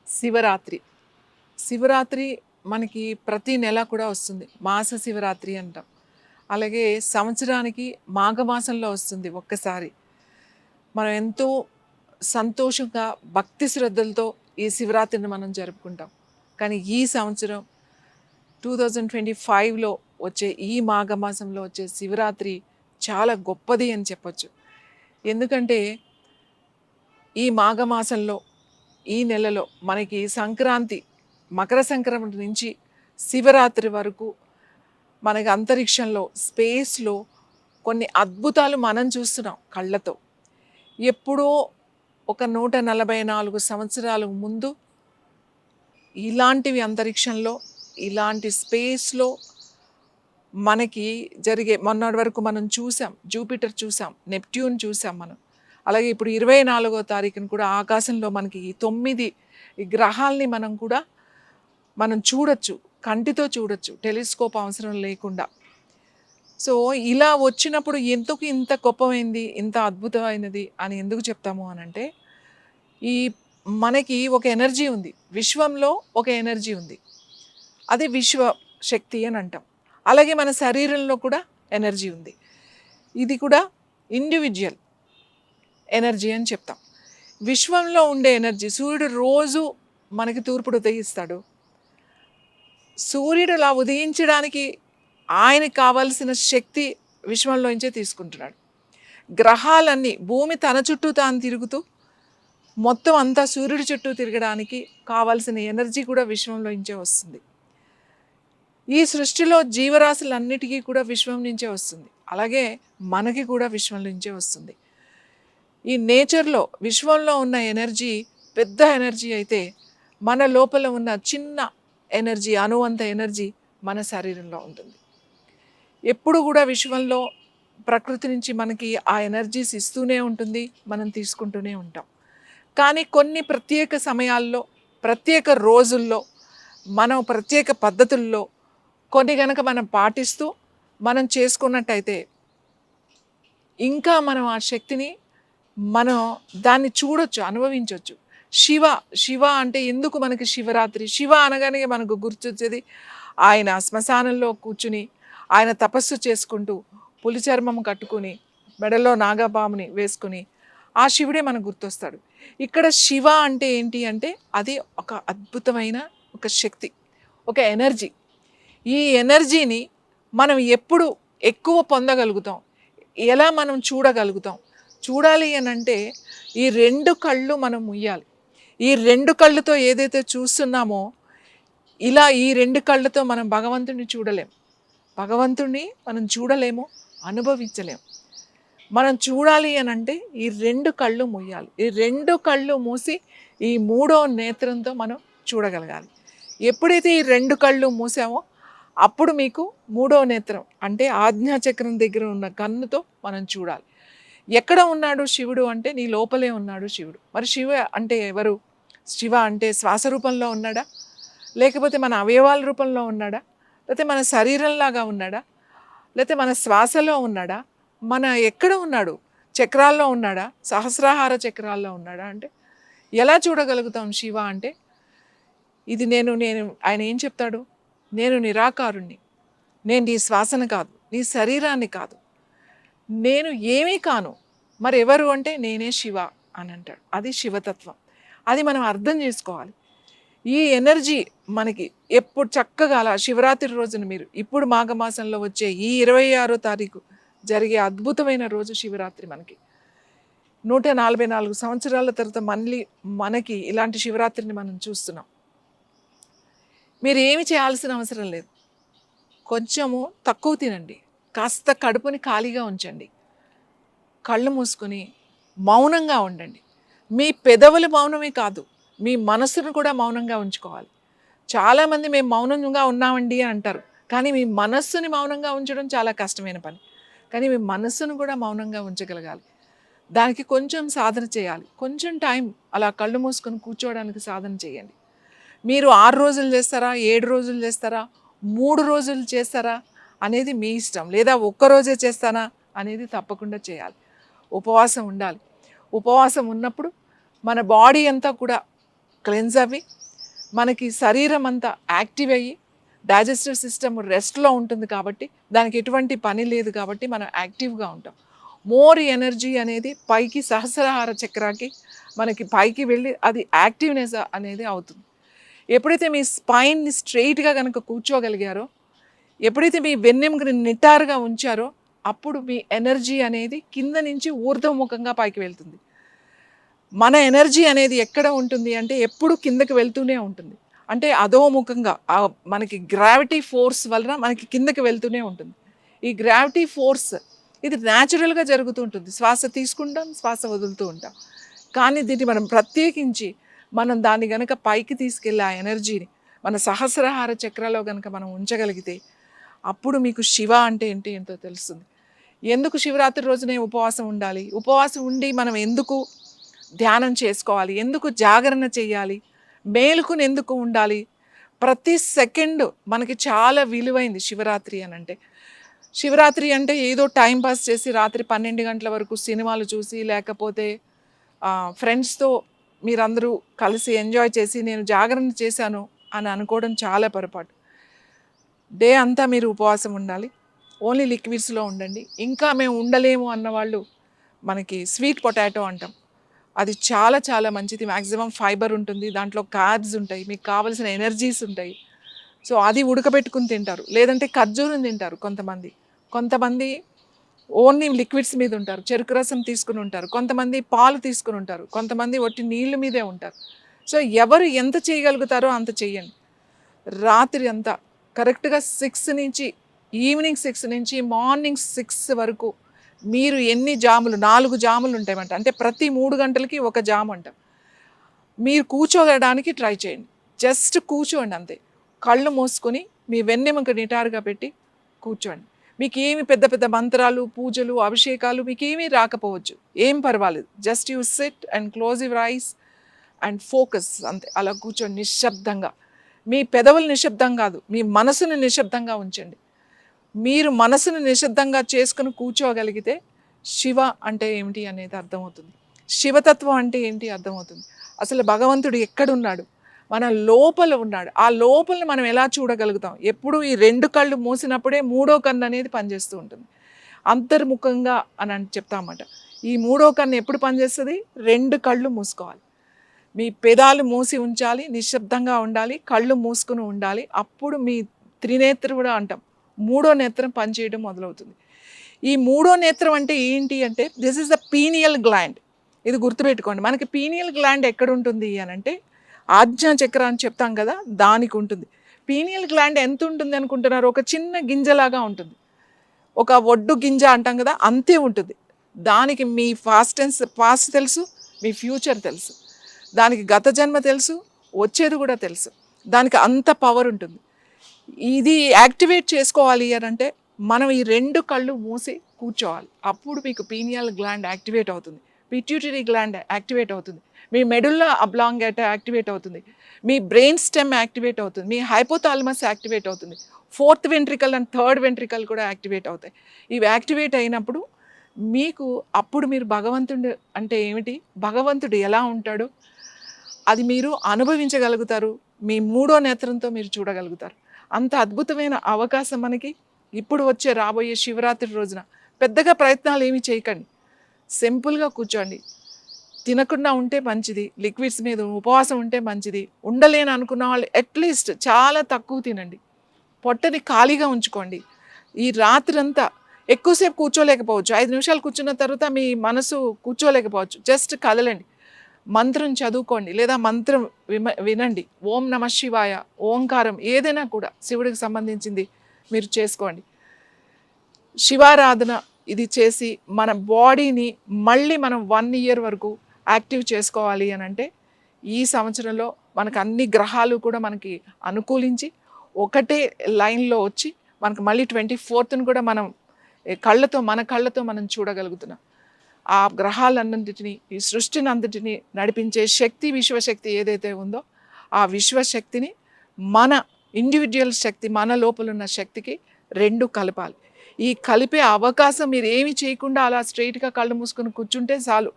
శివరాత్రి. శివరాత్రి మనకి ప్రతి నెల కూడా వస్తుంది. మాస శివరాత్రి అంటాం. అలాగే సంవత్సరానికి మాఘమాసంలో వస్తుంది ఒక్కసారి. మనం ఎంతో సంతోషంగా, భక్తి శ్రద్ధలతో ఈ శివరాత్రిని మనం జరుపుకుంటాం. కానీ ఈ సంవత్సరం 2025లో వచ్చే ఈ మాఘమాసంలో వచ్చే శివరాత్రి చాలా గొప్పది అని చెప్పొచ్చు. ఎందుకంటే ఈ మాఘమాసంలో, ఈ నెలలో మనకి సంక్రాంతి, మకర సంక్రమణ నుంచి శివరాత్రి వరకు మనకి అంతరిక్షంలో, స్పేస్‌లో కొన్ని అద్భుతాలు మనం చూస్తున్నాం కళ్ళతో. ఎప్పుడో ఒక 144 సంవత్సరాల ముందు ఇలాంటివి అంతరిక్షంలో, ఇలాంటి స్పేస్‌లో మనకి జరిగే మొన్నటి వరకు మనం చూసాం. జూపిటర్ చూసాం, నెప్ట్యూన్ చూసాం మనం. అలాగే ఇప్పుడు 24వ తారీఖున కూడా ఆకాశంలో మనకి ఈ 9 ఈ గ్రహాల్ని మనం చూడొచ్చు. కంటితో చూడొచ్చు. టెలిస్కోప్ అవసరం లేకుండా. సో, ఇలా వచ్చినప్పుడు ఎందుకు ఇంత గొప్పమైంది, ఇంత అద్భుతమైనది అని ఎందుకు చెప్తాము అనంటే, ఈ మనకి ఒక ఎనర్జీ ఉంది. విశ్వంలో ఒక ఎనర్జీ ఉంది. అది విశ్వ శక్తి అని అంటాం. అలాగే మన శరీరంలో కూడా ఎనర్జీ ఉంది. ఇది కూడా ఇండివిడ్యువల్ ఎనర్జీ అని చెప్తాం. విశ్వంలో ఉండే ఎనర్జీ, సూర్యుడు రోజు మనకి తూర్పుడు ఉదయిస్తాడు. సూర్యుడు అలా ఉదయించడానికి ఆయనకి కావాల్సిన శక్తి విశ్వంలోంచే తీసుకుంటున్నాడు. గ్రహాలన్నీ భూమి తన చుట్టూ తాను తిరుగుతూ మొత్తం అంతా సూర్యుడి చుట్టూ తిరగడానికి కావాల్సిన ఎనర్జీ కూడా విశ్వంలోంచే వస్తుంది. ఈ సృష్టిలో జీవరాశులన్నిటికీ కూడా విశ్వం నుంచే వస్తుంది. అలాగే మనకి కూడా విశ్వం నుంచే వస్తుంది. ఈ నేచర్లో, విశ్వంలో ఉన్న ఎనర్జీ పెద్ద ఎనర్జీ అయితే, మన లోపల ఉన్న చిన్న ఎనర్జీ, అణువంత ఎనర్జీ మన శరీరంలో ఉంటుంది. ఎప్పుడు కూడా విశ్వంలో ప్రకృతి నుంచి మనకి ఆ ఎనర్జీస్ ఇస్తూనే ఉంటుంది, మనం తీసుకుంటూనే ఉంటాం. కానీ కొన్ని ప్రత్యేక సమయాల్లో, ప్రత్యేక రోజుల్లో, మనం ప్రత్యేక పద్ధతుల్లో కొన్ని గనక మనం పాటిస్తూ మనం చేసుకున్నట్టయితే ఇంకా మనం ఆ శక్తిని మనం దాన్ని చూడొచ్చు, అనుభవించవచ్చు. శివ అంటే ఎందుకు మనకి శివరాత్రి? శివ అనగానే మనకు గుర్తొచ్చేది ఆయన శ్మశానంలో కూర్చుని ఆయన తపస్సు చేసుకుంటూ పులి చర్మం కట్టుకుని మెడలో నాగపాముని వేసుకుని ఆ శివుడే మనకు గుర్తొస్తాడు. ఇక్కడ శివ అంటే ఏంటి అంటే అది ఒక అద్భుతమైన ఒక శక్తి, ఒక ఎనర్జీ. ఈ ఎనర్జీని మనం ఎప్పుడు ఎక్కువ పొందగలుగుతాం, ఎలా మనం చూడగలుగుతాం? చూడాలి అని అంటే ఈ 2 కళ్ళు మనం ముయ్యాలి. ఈ 2 కళ్ళతో ఏదైతే చూస్తున్నామో, ఇలా ఈ 2 కళ్ళతో మనం భగవంతుడిని చూడలేం. భగవంతుడిని మనం చూడలేము, అనుభవించలేము. మనం చూడాలి అని అంటే ఈ 2 కళ్ళు ముయ్యాలి. ఈ 2 కళ్ళు మూసి ఈ 3వ నేత్రంతో మనం చూడగలగాలి. ఎప్పుడైతే ఈ 2 కళ్ళు మూసామో అప్పుడు మీకు 3వ నేత్రం అంటే ఆజ్ఞాచక్రం దగ్గర ఉన్న కన్నుతో మనం చూడాలి. ఎక్కడ ఉన్నాడు శివుడు అంటే నీ లోపలే ఉన్నాడు శివుడు. మరి శివ అంటే ఎవరు? శివ అంటే శ్వాస రూపంలో ఉన్నాడా, లేకపోతే మన అవయవాల రూపంలో ఉన్నాడా, లేకపోతే మన శరీరంలాగా ఉన్నాడా, లేకపోతే మన శ్వాసలో ఉన్నాడా, మన ఎక్కడ ఉన్నాడు? చక్రాల్లో ఉన్నాడా, సహస్రాహార చక్రాల్లో ఉన్నాడా? అంటే ఎలా చూడగలుగుతాం శివ అంటే? ఇది నేను ఆయన ఏం చెప్తాడు? నేను నిరాకారుణ్ణి, నేను నీ శ్వాసను కాదు, నీ శరీరాన్ని కాదు, నేను ఏమీ కాను, మరి ఎవరు అంటే నేనే శివ అని అంటాడు. అది శివతత్వం. అది మనం అర్థం చేసుకోవాలి. ఈ ఎనర్జీ మనకి ఎప్పుడు చక్కగా అలా శివరాత్రి రోజున మీరు ఇప్పుడు మాఘమాసంలో వచ్చే ఈ 26వ తారీఖు జరిగే అద్భుతమైన రోజు శివరాత్రి. మనకి 144 సంవత్సరాల తర్వాత మళ్ళీ మనకి ఇలాంటి శివరాత్రిని మనం చూస్తున్నాం. మీరు ఏమి చేయాల్సిన అవసరం లేదు. కొంచెము తక్కువ తినండి, కాస్త కడుపుని ఖాళీగా ఉంచండి, కళ్ళు మూసుకొని మౌనంగా ఉండండి. మీ పెదవులు మౌనమే కాదు, మీ మనసును కూడా మౌనంగా ఉంచుకోవాలి. చాలామంది మేము మౌనంగా ఉన్నామండి అని అంటారు, కానీ మీ మనస్సుని మౌనంగా ఉంచడం చాలా కష్టమైన పని. కానీ మీ మనస్సును కూడా మౌనంగా ఉంచగలగాలి. దానికి కొంచెం సాధన చేయాలి. కొంచెం టైం అలా కళ్ళు మూసుకొని కూర్చోవడానికి సాధన చేయండి. మీరు 6 రోజులు చేస్తారా, 7 రోజులు చేస్తారా, 3 రోజులు చేస్తారా అనేది మీ ఇష్టం. లేదా ఒక్కరోజే చేస్తానా అనేది తప్పకుండా చేయాలి. ఉపవాసం ఉండాలి. ఉపవాసం ఉన్నప్పుడు మన బాడీ అంతా కూడా క్లెన్స్ అవ్వి మనకి శరీరం అంతా యాక్టివ్ అయ్యి డైజెస్టివ్ సిస్టమ్ రెస్ట్లో ఉంటుంది కాబట్టి దానికి ఎటువంటి పని లేదు కాబట్టి మనం యాక్టివ్గా ఉంటాం. మోర్ ఎనర్జీ అనేది పైకి సహస్రాహార చక్రాకి మనకి పైకి వెళ్ళి అది యాక్టివ్నెస్ అనేది అవుతుంది. ఎప్పుడైతే మీ స్పైన్ని స్ట్రెయిట్గా కనుక కూర్చోగలిగారో, ఎప్పుడైతే మీ వెన్నెముకని నిటారుగా ఉంచారో, అప్పుడు మీ ఎనర్జీ అనేది కింద నుంచి ఊర్ధ్వముఖంగా పైకి వెళ్తుంది. మన ఎనర్జీ అనేది ఎక్కడ ఉంటుంది అంటే ఎప్పుడు కిందకి వెళ్తూనే ఉంటుంది. అంటే అధోముఖంగా మనకి గ్రావిటీ ఫోర్స్ వలన మనకి కిందకి వెళ్తూనే ఉంటుంది. ఈ గ్రావిటీ ఫోర్స్ ఇది న్యాచురల్గా జరుగుతూ ఉంటుంది. శ్వాస తీసుకుంటాం, శ్వాస వదులుతూ ఉంటాం. కానీ దీన్ని మనం ప్రత్యేకించి మనం దాన్ని గనక పైకి తీసుకెళ్ళి ఆ ఎనర్జీని మన సహస్రహార చక్రాలో గనక మనం ఉంచగలిగితే అప్పుడు మీకు శివ అంటే ఏంటి ఎంతో తెలుస్తుంది. ఎందుకు శివరాత్రి రోజునే ఉపవాసం ఉండాలి, ఉపవాసం ఉండి మనం ఎందుకు ధ్యానం చేసుకోవాలి, ఎందుకు జాగరణ చేయాలి, మేలుకుని ఎందుకు ఉండాలి, ప్రతి సెకండ్ మనకి చాలా విలువైంది శివరాత్రి అని అంటే. శివరాత్రి అంటే ఏదో టైం పాస్ చేసి రాత్రి 12 గంటల వరకు సినిమాలు చూసి లేకపోతే ఫ్రెండ్స్తో మీరందరూ కలిసి ఎంజాయ్ చేసి నేను జాగరణ చేశాను అని అనుకోవడం చాలా పొరపాటు. డే అంతా మీరు ఉపవాసం ఉండాలి, ఓన్లీ లిక్విడ్స్లో ఉండండి. ఇంకా మేము ఉండలేము అన్నవాళ్ళు మనకి స్వీట్ పొటాటో అంటాం, అది చాలా చాలా మంచిది. మ్యాక్సిమం ఫైబర్ ఉంటుంది, దాంట్లో కార్బ్స్ ఉంటాయి, మీకు కావాల్సిన ఎనర్జీస్ ఉంటాయి. సో అది ఉడకబెట్టుకుని తింటారు, లేదంటే ఖర్జూరం తింటారు కొంతమంది. కొంతమంది ఓన్లీ లిక్విడ్స్ మీద ఉంటారు, చెరుకు రసం తీసుకుని ఉంటారు, కొంతమంది పాలు తీసుకుని ఉంటారు, కొంతమంది ఒట్టి నీళ్ళ మీదే ఉంటారు. సో ఎవరు ఎంత చేయగలుగుతారో అంత చెయ్యండి. రాత్రి అంతా కరెక్ట్గా 6 నుంచి ఈవినింగ్ 6 నుంచి మార్నింగ్ 6 వరకు మీరు ఎన్ని జాములు, 4 జాములు ఉంటాయన్నమాట. అంటే ప్రతి 3 గంటలకి ఒక జాము అంటాం. మీరు కూర్చోగడానికి ట్రై చేయండి, జస్ట్ కూర్చోండి అంతే. కళ్ళు మూసుకొని మీ వెన్నెముక నిటారుగా పెట్టి కూర్చోండి. మీకు ఏమి పెద్ద పెద్ద మంత్రాలు, పూజలు, అభిషేకాలు మీకు ఏమీ రాకపోవచ్చు, ఏం పర్వాలేదు. Just you SIT and close your eyes and focus అంతే. అలా కూర్చోండి నిశ్శబ్దంగా. మీ పెదవులు నిశ్శబ్దం కాదు, మీ మనసును నిశ్శబ్దంగా ఉంచండి. మీరు మనసును నిశ్శబ్దంగా చేసుకుని కూర్చోగలిగితే శివ అంటే ఏమిటి అనేది అర్థమవుతుంది, శివతత్వం అంటే ఏంటి అర్థమవుతుంది. అసలు భగవంతుడు ఎక్కడున్నాడు, మన లోపల ఉన్నాడు. ఆ లోపల మనం ఎలా చూడగలుగుతాం, ఎప్పుడు ఈ 2 కళ్ళు మూసినప్పుడే 3వ కన్ను అనేది పనిచేస్తూ ఉంటుంది. అంతర్ముఖంగా అని చెప్తామన్నమాట. ఈ 3వ కన్ను ఎప్పుడు పనిచేస్తుంది, 2 కళ్ళు మూసుకోవాలి. మీ పెదాలు మూసి ఉంచాలి, నిశ్శబ్దంగా ఉండాలి, కళ్ళు మూసుకుని ఉండాలి. అప్పుడు మీ త్రినేత్రం కూడా అంటాం, 3వ నేత్రం పనిచేయడం మొదలవుతుంది. ఈ 3వ నేత్రం అంటే ఏంటి అంటే this is the pineal gland. ఇది గుర్తుపెట్టుకోండి. మనకి పీనియల్ గ్లాండ్ ఎక్కడ ఉంటుంది అని అంటే ఆజ్ఞా చక్ర అని చెప్తాం కదా, దానికి ఉంటుంది. పీనియల్ గ్లాండ్ ఎంత ఉంటుంది అనుకుంటున్నారు, ఒక చిన్న గింజలాగా ఉంటుంది, ఒక ఒడ్డు గింజ అంటాం కదా, అంతే ఉంటుంది. దానికి మీ పాస్ట్ తెలుసు, మీ ఫ్యూచర్ తెలుసు, దానికి గత జన్మ తెలుసు, వచ్చేది కూడా తెలుసు. దానికి అంత పవర్ ఉంటుంది. ఇది యాక్టివేట్ చేసుకోవాలి అని అంటే మనం ఈ 2 కళ్ళు మూసి కూర్చోవాలి. అప్పుడు మీకు పీనియల్ గ్లాండ్ యాక్టివేట్ అవుతుంది, పిట్యూటరీ గ్లాండ్ యాక్టివేట్ అవుతుంది, మీ మెడుల్లా అబ్లాంగేటా యాక్టివేట్ అవుతుంది, మీ బ్రెయిన్ స్టెమ్ యాక్టివేట్ అవుతుంది, మీ హైపోథాలమస్ యాక్టివేట్ అవుతుంది, 4th ventricle and 3rd ventricle కూడా యాక్టివేట్ అవుతాయి. ఇవి యాక్టివేట్ అయినప్పుడు మీకు అప్పుడు మీరు భగవంతుడు అంటే ఏమిటి, భగవంతుడు ఎలా ఉంటాడో అది మీరు అనుభవించగలుగుతారు. మీ 3వ నేత్రంతో మీరు చూడగలుగుతారు. అంత అద్భుతమైన అవకాశం మనకి ఇప్పుడు వచ్చే రాబోయే శివరాత్రి రోజున. పెద్దగా ప్రయత్నాలు ఏమీ చేయకండి, సింపుల్గా కూర్చోండి. తినకుండా ఉంటే మంచిది, లిక్విడ్స్ మీద ఉపవాసం ఉంటే మంచిది. ఉండలేని అనుకున్న వాళ్ళు అట్లీస్ట్ చాలా తక్కువ తినండి, పొట్టని ఖాళీగా ఉంచుకోండి. ఈ రాత్రి అంతా ఎక్కువసేపు కూర్చోలేకపోవచ్చు, 5 నిమిషాలు కూర్చున్న తర్వాత మీ మనసు కూర్చోలేకపోవచ్చు, జస్ట్ కదలండి, మంత్రం చదువుకోండి, లేదా మంత్రం వినండి. ఓం నమ శివాయ, ఓంకారం ఏదైనా కూడా శివుడికి సంబంధించింది మీరు చేసుకోండి. శివారాధన ఇది చేసి మన బాడీని మళ్ళీ మనం 1 ఇయర్ వరకు యాక్టివ్ చేసుకోవాలి అని అంటే ఈ సంవత్సరంలో మనకు అన్ని గ్రహాలు కూడా మనకి అనుకూలించి ఒకటే లైన్లో వచ్చి మనకు మళ్ళీ 24th కూడా మనం మన కళ్ళతో మనం చూడగలుగుతున్నాం. ఆ గ్రహాలన్నింటినీ, ఈ సృష్టిని అంతటినీ నడిపించే శక్తి, విశ్వశక్తి ఏదైతే ఉందో ఆ విశ్వశక్తిని మన ఇండివిజువల్ శక్తి, మన లోపల ఉన్న శక్తికి 2 కలపాలి. ఈ కలిపే అవకాశం మీరు ఏమి చేయకుండా అలా స్ట్రైట్గా కళ్ళు మూసుకొని కూర్చుంటే చాలు,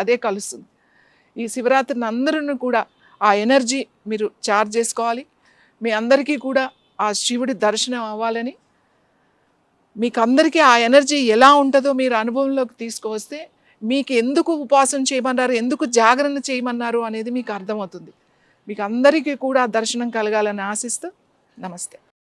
అదే కలుస్తుంది. ఈ శివరాత్రిని అందరూ కూడా ఆ ఎనర్జీ మీరు చార్జ్ చేసుకోవాలి. మీ అందరికీ కూడా ఆ శివుడి దర్శనం అవ్వాలని, మీకు అందరికీ ఆ ఎనర్జీ ఎలా ఉంటుందో మీరు అనుభవంలోకి తీసుకువస్తే మీకు ఎందుకు ఉపవాసం చేయమన్నారు, ఎందుకు జాగరణ చేయమన్నారు అనేది మీకు అర్థమవుతుంది. మీకు అందరికీ కూడా దర్శనం కలగాలని ఆశిస్తూ నమస్తే.